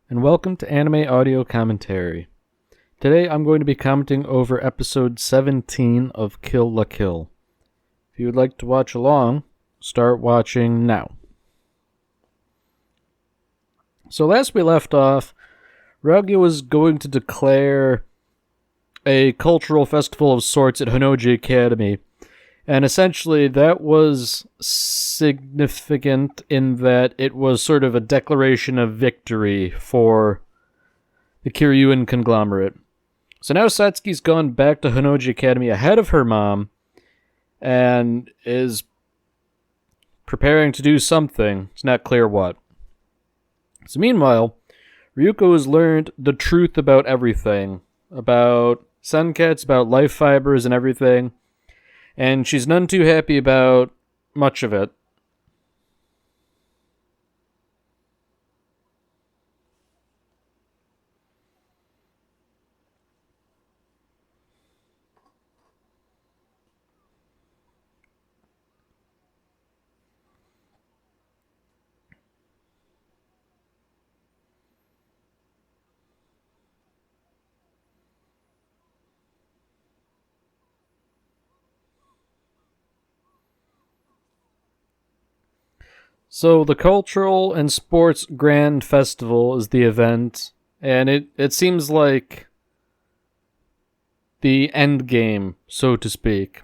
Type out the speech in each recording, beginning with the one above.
and welcome to Anime Audio Commentary. Today I'm going to be commenting over episode 17 of Kill la Kill. If you would like to watch along, start watching now. So last we left off, Ryuga was going to declare a cultural festival of sorts at Honnouji Academy, and essentially that was significant in that it was sort of a declaration of victory for the Kiryuin conglomerate. So now Satsuki's gone back to Honnouji Academy ahead of her mom and is preparing to do something. It's not clear what. So meanwhile, Ryuko has learned the truth about everything. About Senketsu, about life fibers and everything. And she's none too happy about much of it. So the Cultural and Sports Grand Festival is the event, and it seems like the end game, so to speak.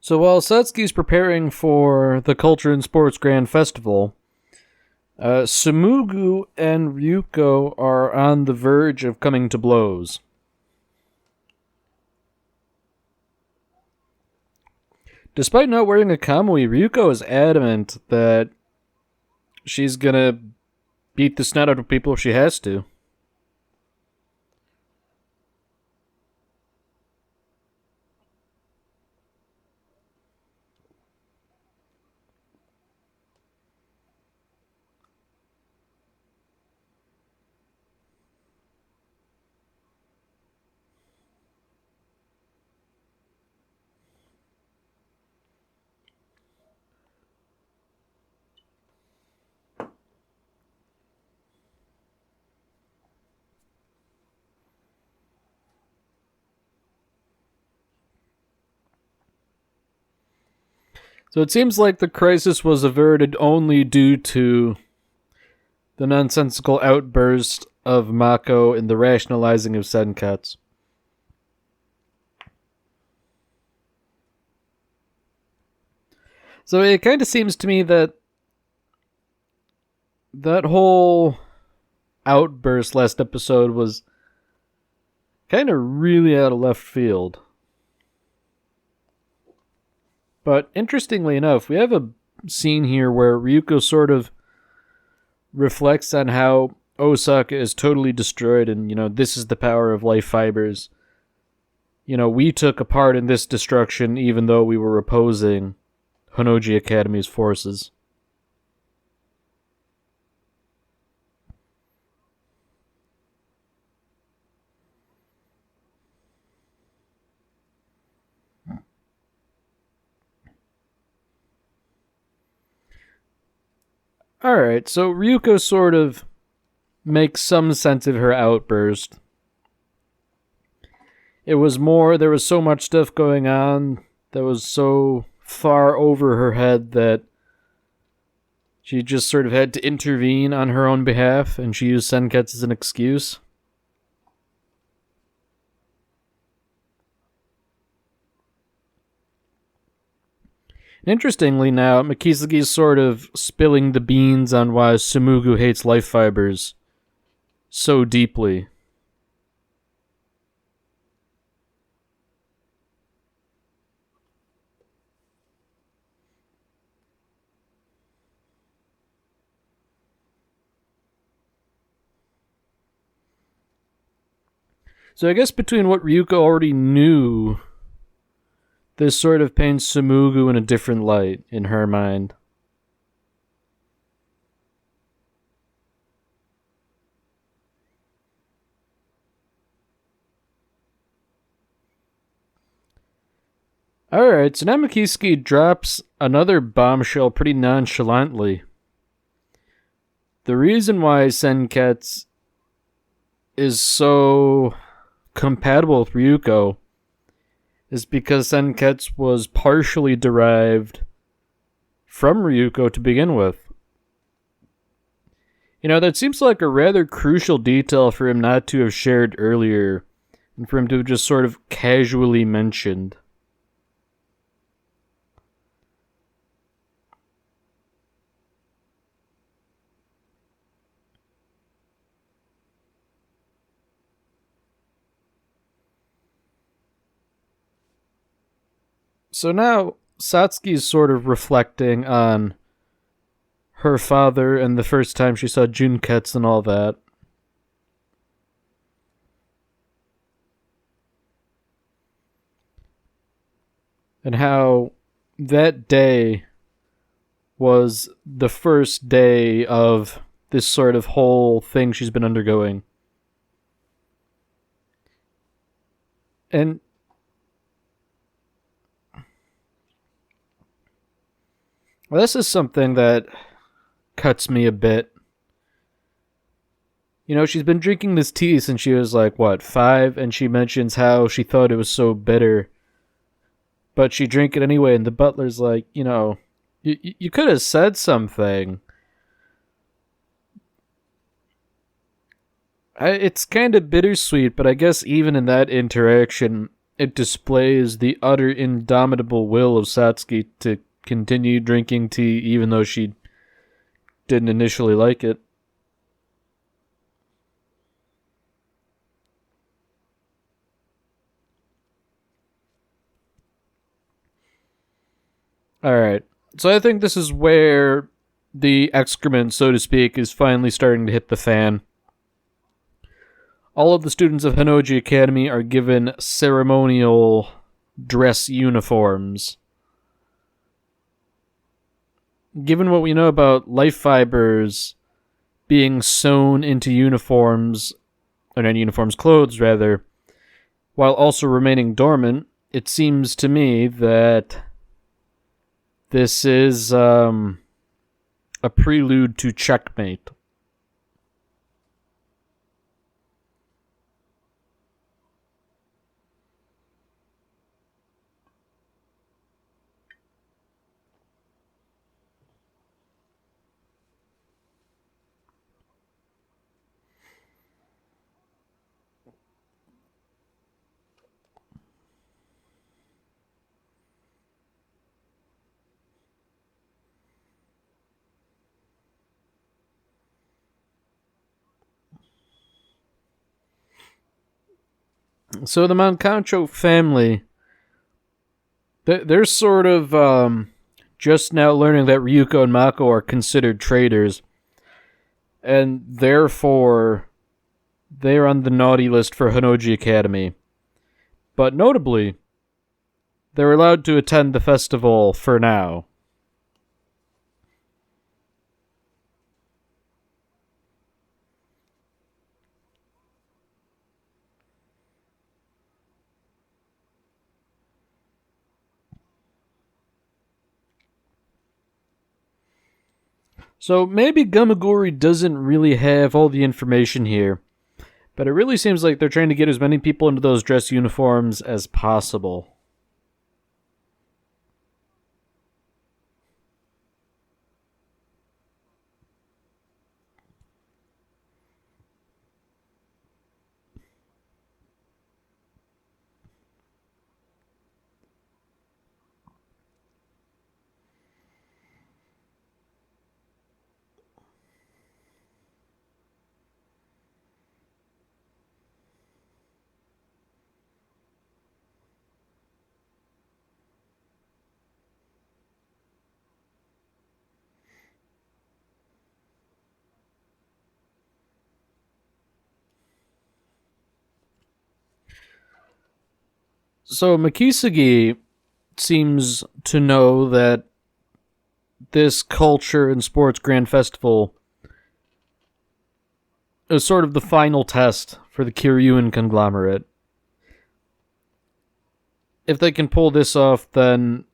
So while Satsuki's preparing for the Culture and Sports Grand Festival, Sumugu and Ryuko are on the verge of coming to blows. Despite not wearing a kamui, Ryuko is adamant that she's gonna beat the snot out of people if she has to. So it seems like the crisis was averted only due to the nonsensical outburst of Mako and the rationalizing of Senketsu. So it kind of seems to me that that whole outburst last episode was kind of really out of left field. But interestingly enough, we have a scene here where Ryuko sort of reflects on how Osaka is totally destroyed and, this is the power of life fibers. We took a part in this destruction even though we were opposing Honnouji Academy's forces. Alright, so Ryuko sort of makes some sense of her outburst. It was more, there was so much stuff going on that was so far over her head that she just sort of had to intervene on her own behalf, and she used Senketsu as an excuse. And interestingly now, Mikisugi's sort of spilling the beans on why Sumugu hates life fibers so deeply. So I guess between what Ryuko already knew, this sort of paints Sumugu in a different light in her mind. Alright, so now Mikisugi drops another bombshell pretty nonchalantly. The reason why Senketsu is so compatible with Ryuko is because Senketsu was partially derived from Ryuko to begin with. You know, that seems like a rather crucial detail for him not to have shared earlier, and for him to have just sort of casually mentioned. So now Satsuki's sort of reflecting on her father and the first time she saw Junketsu and all that. And how that day was the first day of this sort of whole thing she's been undergoing. And well, this is something that cuts me a bit. You know, she's been drinking this tea since she was like, what, 5? And she mentions how she thought it was so bitter. But she drank it anyway, and the butler's like, you know, you could have said something. It's kind of bittersweet, but I guess even in that interaction, it displays the utter indomitable will of Satsuki to continue drinking tea even though she didn't initially like it. Alright, so I think this is where the excrement, so to speak, is finally starting to hit the fan. All of the students of Honnouji Academy are given ceremonial dress uniforms. Given what we know about life fibers being sewn into uniforms, or not uniforms, clothes rather, while also remaining dormant, it seems to me that this is a prelude to checkmate. So the Moncancho family, they're sort of just now learning that Ryuko and Mako are considered traitors, and therefore they're on the naughty list for Honnouji Academy. But notably, they're allowed to attend the festival for now. So maybe Gamagori doesn't really have all the information here, but it really seems like they're trying to get as many people into those dress uniforms as possible. So Makisugi seems to know that this culture and sports grand festival is sort of the final test for the Kiryuin conglomerate. If they can pull this off, then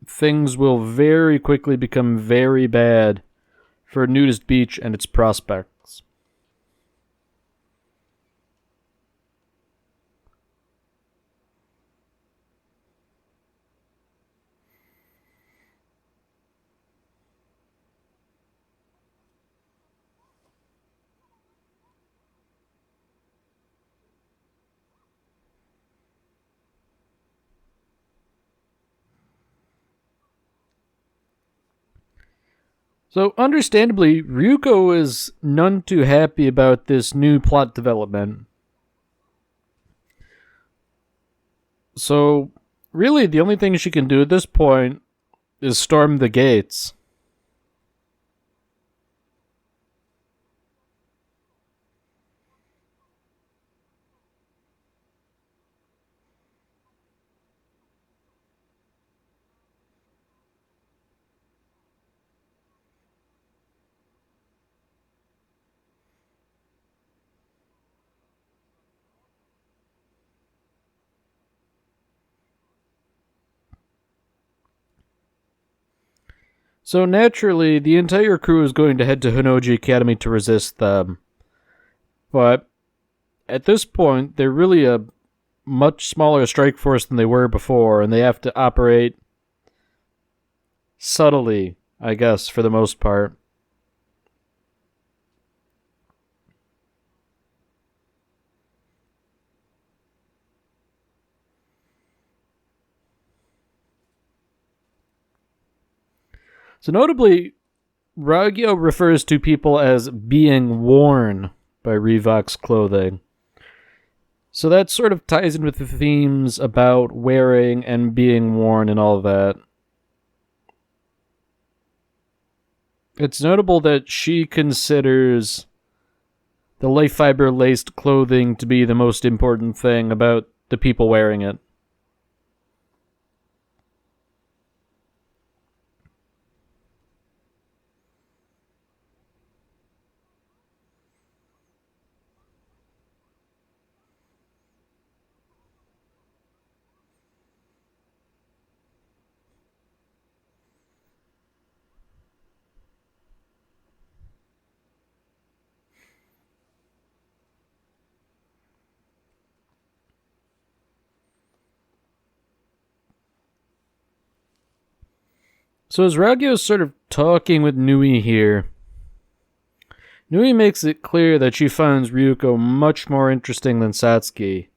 things will very quickly become very bad for Nudist Beach and its prospects. So, understandably, Ryuko is none too happy about this new plot development. So, really, the only thing she can do at this point is storm the gates. So naturally, the entire crew is going to head to Honoji Academy to resist them. But at this point, they're really a much smaller strike force than they were before, and they have to operate subtly, I guess, for the most part. So notably, Ragyo refers to people as being worn by Reebok's clothing. So that sort of ties in with the themes about wearing and being worn and all that. It's notable that she considers the life fiber laced clothing to be the most important thing about the people wearing it. So as Ragyo is sort of talking with Nui here, Nui makes it clear that she finds Ryuko much more interesting than Satsuki.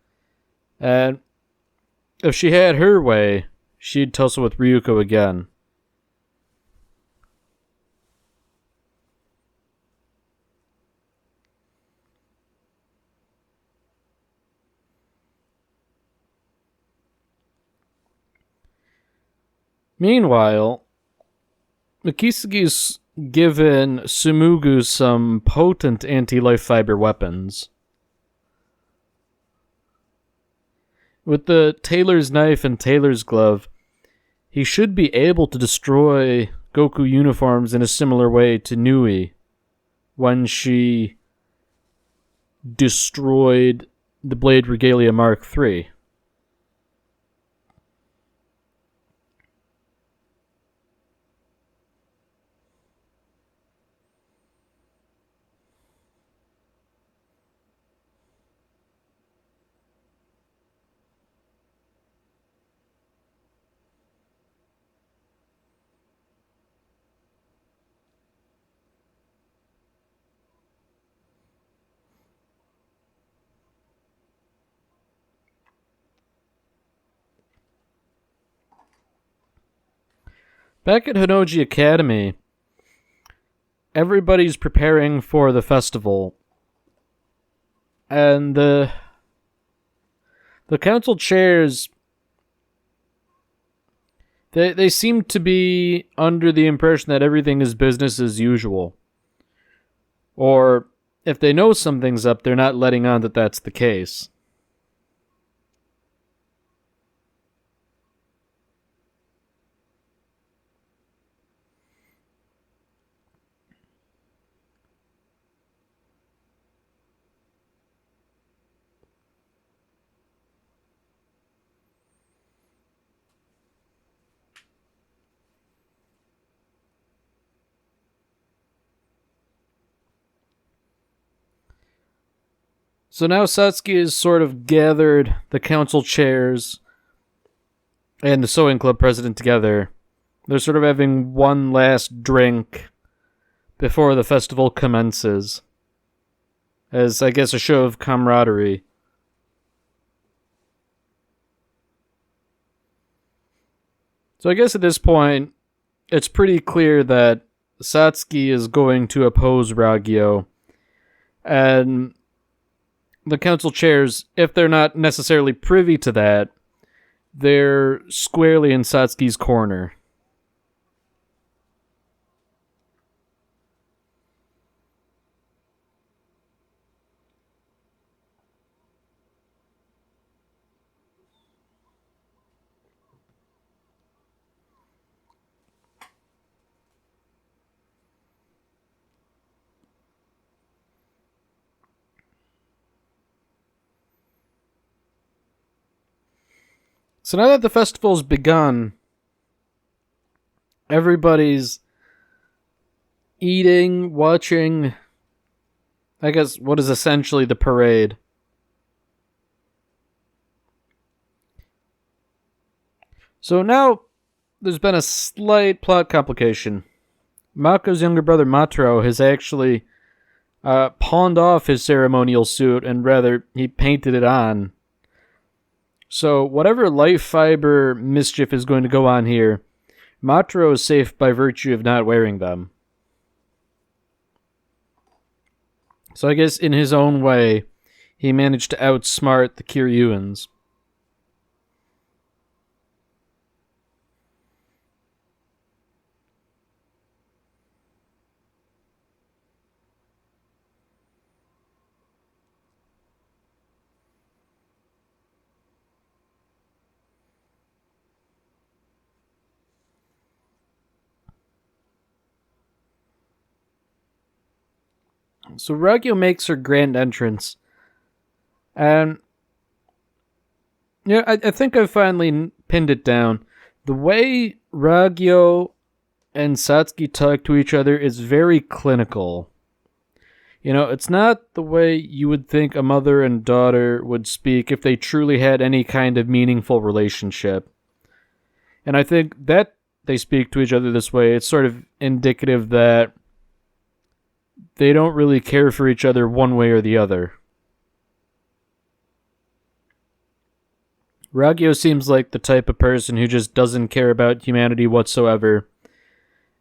And if she had her way, she'd tussle with Ryuko again. Meanwhile, Makisugi's given Sumugu some potent anti-life fiber weapons. With the tailor's knife and tailor's glove, he should be able to destroy Goku uniforms in a similar way to Nui when she destroyed the Blade Regalia Mark III. Back at Hinoji Academy, everybody's preparing for the festival, and the council chairs, they seem to be under the impression that everything is business as usual. Or if they know something's up, they're not letting on that that's the case. So now Satsuki has sort of gathered the council chairs and the sewing club president together. They're sort of having one last drink before the festival commences, as I guess a show of camaraderie. So I guess at this point, it's pretty clear that Satsuki is going to oppose Ragyo, and the council chairs, if they're not necessarily privy to that, they're squarely in Satsuki's corner. So now that the festival's begun, everybody's eating, watching, I guess, what is essentially the parade. So now there's been a slight plot complication. Mako's younger brother Mataro has actually pawned off his ceremonial suit, and rather, he painted it on. So whatever life fiber mischief is going to go on here, Mataro is safe by virtue of not wearing them. So I guess in his own way, he managed to outsmart the Kiryuans. So Ragyo makes her grand entrance. And yeah, I think I've finally pinned it down. The way Ragyo and Satsuki talk to each other is very clinical. You know, it's not the way you would think a mother and daughter would speak if they truly had any kind of meaningful relationship. And I think that they speak to each other this way, it's sort of indicative that they don't really care for each other one way or the other. Ragyo seems like the type of person who just doesn't care about humanity whatsoever.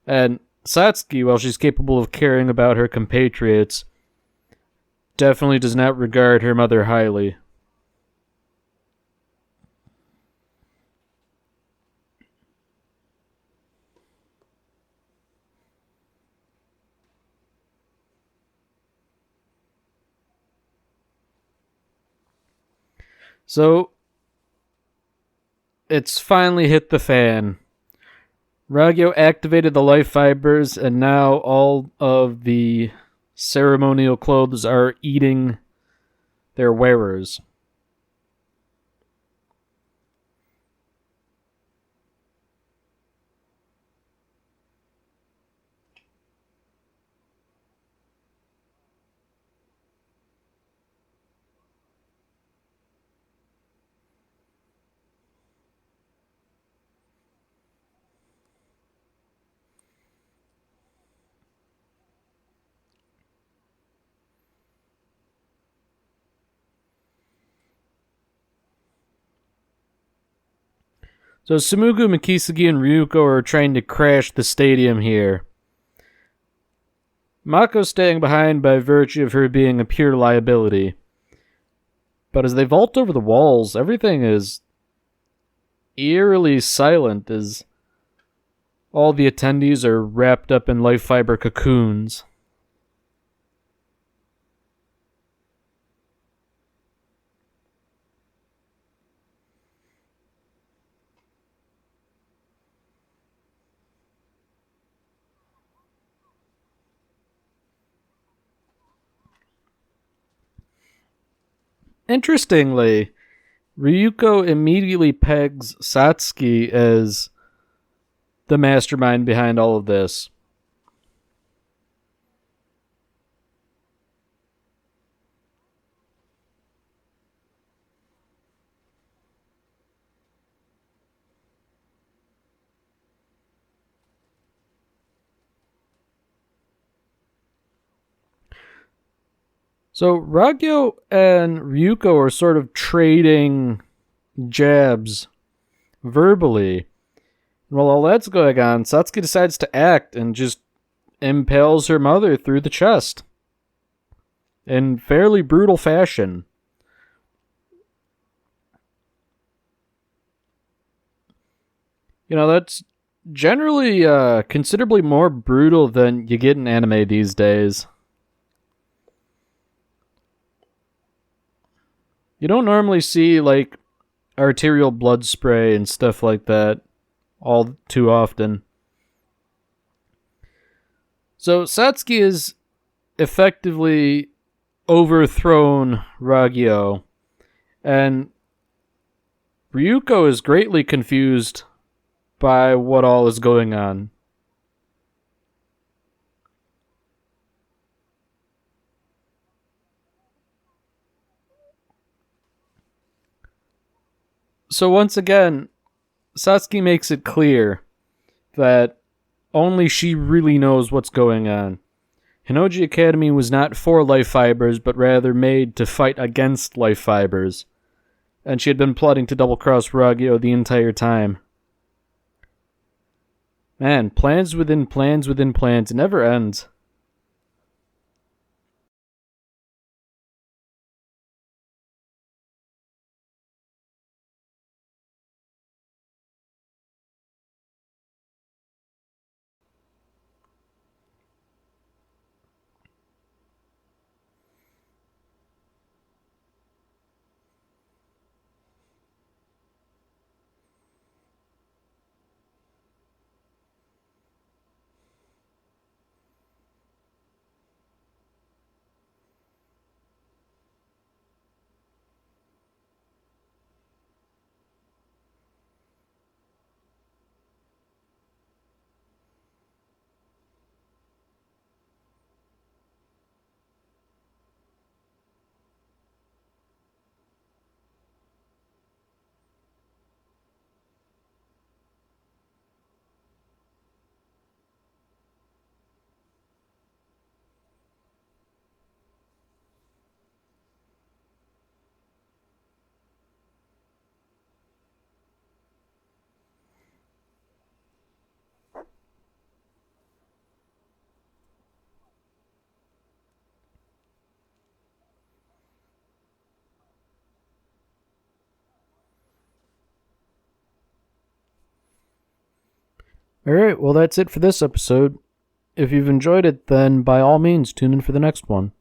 And Satsuki, while she's capable of caring about her compatriots, definitely does not regard her mother highly. So, it's finally hit the fan. Ragyo activated the life fibers, and now all of the ceremonial clothes are eating their wearers. So Sumugu, Mikisagi, and Ryuko are trying to crash the stadium here. Mako's staying behind by virtue of her being a pure liability. But as they vault over the walls, everything is eerily silent as all the attendees are wrapped up in life fiber cocoons. Interestingly, Ryuko immediately pegs Satsuki as the mastermind behind all of this. So Ragyo and Ryuko are sort of trading jabs verbally. And while all that's going on, Satsuki decides to act and just impales her mother through the chest in fairly brutal fashion. You know, that's generally considerably more brutal than you get in anime these days. You don't normally see, like, arterial blood spray and stuff like that all too often. So Satsuki is effectively overthrown Ragyo, and Ryuko is greatly confused by what all is going on. So once again, Satsuki makes it clear that only she really knows what's going on. Hinoji Academy was not for life fibers, but rather made to fight against life fibers. And she had been plotting to double-cross Ragyo the entire time. Man, plans within plans within plans. It never ends. Alright, well that's it for this episode. If you've enjoyed it, then by all means tune in for the next one.